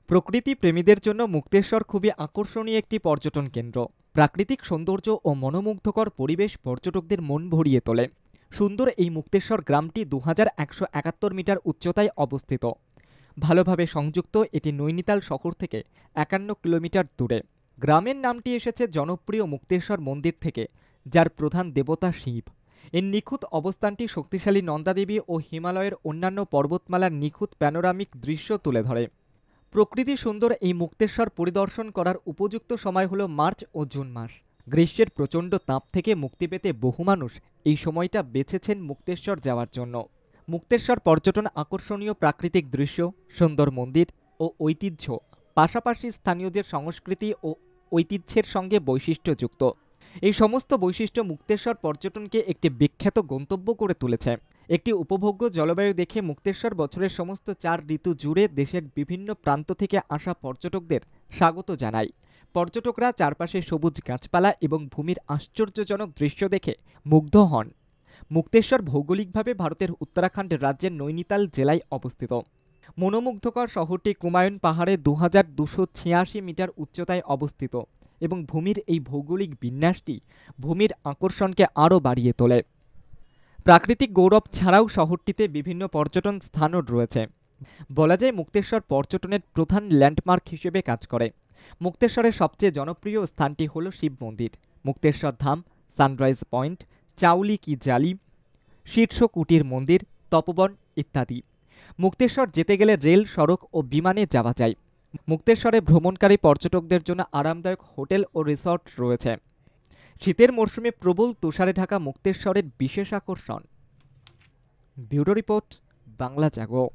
প্রকৃতি প্রেমীদের জন্য মুক্তেশ্বর খুবই আকর্ষণীয় একটি পর্যটন কেন্দ্র। প্রাকৃতিক সৌন্দর্য ও মনোমুগ্ধকর পরিবেশ পর্যটকদের মন ভরিয়ে তোলে। সুন্দর এই মুক্তেশ্বর গ্রামটি 2171 মিটার উচ্চতায় অবস্থিত। ভালোভাবে সংযুক্ত এটি নৈনিতাল শহর থেকে 51 কিলোমিটার দূরে। গ্রামের নামটি এসেছে জনপ্রিয় মুক্তেশ্বর মন্দির থেকে, যার প্রধান দেবতা শিব। এর নিখুঁত অবস্থানটি শক্তিশালী নন্দাদেবী ও হিমালয়ের অন্যান্য পর্বতমালার নিখুঁত প্যানোরামিক দৃশ্য তুলে ধরে। প্রকৃতি সুন্দর এই মুক্তেশ্বর পরিদর্শন করার উপযুক্ত সময় হল মার্চ ও জুন মাস। গ্রীষ্মের প্রচণ্ড তাপ থেকে মুক্তি পেতে বহু মানুষ এই সময়টা বেছেছেন মুক্তেশ্বর যাওয়ার জন্য। মুক্তেশ্বর পর্যটন আকর্ষণীয় প্রাকৃতিক দৃশ্য, সুন্দর মন্দির ও ঐতিহ্য, পাশাপাশি স্থানীয়দের সংস্কৃতি ও ঐতিহ্যের সঙ্গে বৈশিষ্ট্যযুক্ত। এই সমস্ত বৈশিষ্ট্য মুক্তেশ্বর পর্যটনকে একটি বিখ্যাত গন্তব্য করে তুলেছে। একটি উপভোগ্য জলবায়ু দেখে মুক্তেশ্বর বছরের সমস্ত 4 ঋতু জুড়ে দেশের বিভিন্ন প্রান্ত থেকে আসা পর্যটকদের স্বাগত জানায়। পর্যটকরা চারপাশে সবুজ গাছপালা এবং ভূমির আশ্চর্যজনক দৃশ্য দেখে মুগ্ধ হন। মুক্তেশ্বর ভৌগোলিকভাবে ভারতের উত্তরাখণ্ড রাজ্যের নৈনিতাল জেলায় অবস্থিত। মনোমুগ্ধকর শহরটি কুমায়ুন পাহাড়ে 2286 মিটার উচ্চতায় অবস্থিত এবং ভূমির এই ভৌগোলিক বিন্যাসটি ভূমির আকর্ষণকে আরও বাড়িয়ে তোলে। প্রাকৃতিক গৌরব ছাড়াও শহরটিতে বিভিন্ন পর্যটন স্থানও রয়েছে। বলা যায় মুক্তেশ্বর পর্যটনের প্রধান ল্যান্ডমার্ক হিসেবে কাজ করে। মুক্তেশ্বরের সবচেয়ে জনপ্রিয় স্থানটি হল শিব মন্দির, মুক্তেশ্বর ধাম, সানরাইজ পয়েন্ট, চাউলি কি জালি, শীর্ষ কুটির মন্দির, তপবন ইত্যাদি। মুক্তেশ্বর যেতে গেলে রেল, সড়ক ও বিমানে যাওয়া যায়। মুক্তেশ্বরে ভ্রমণকারী পর্যটকদের জন্য আরামদায়ক হোটেল ও রিসর্ট রয়েছে। শীতের মরশুমে প্রবল তুষারে ঢাকা মুক্তেশ্বরের বিশেষ আকর্ষণ। ব্যুরো রিপোর্ট, বাংলা জাগো।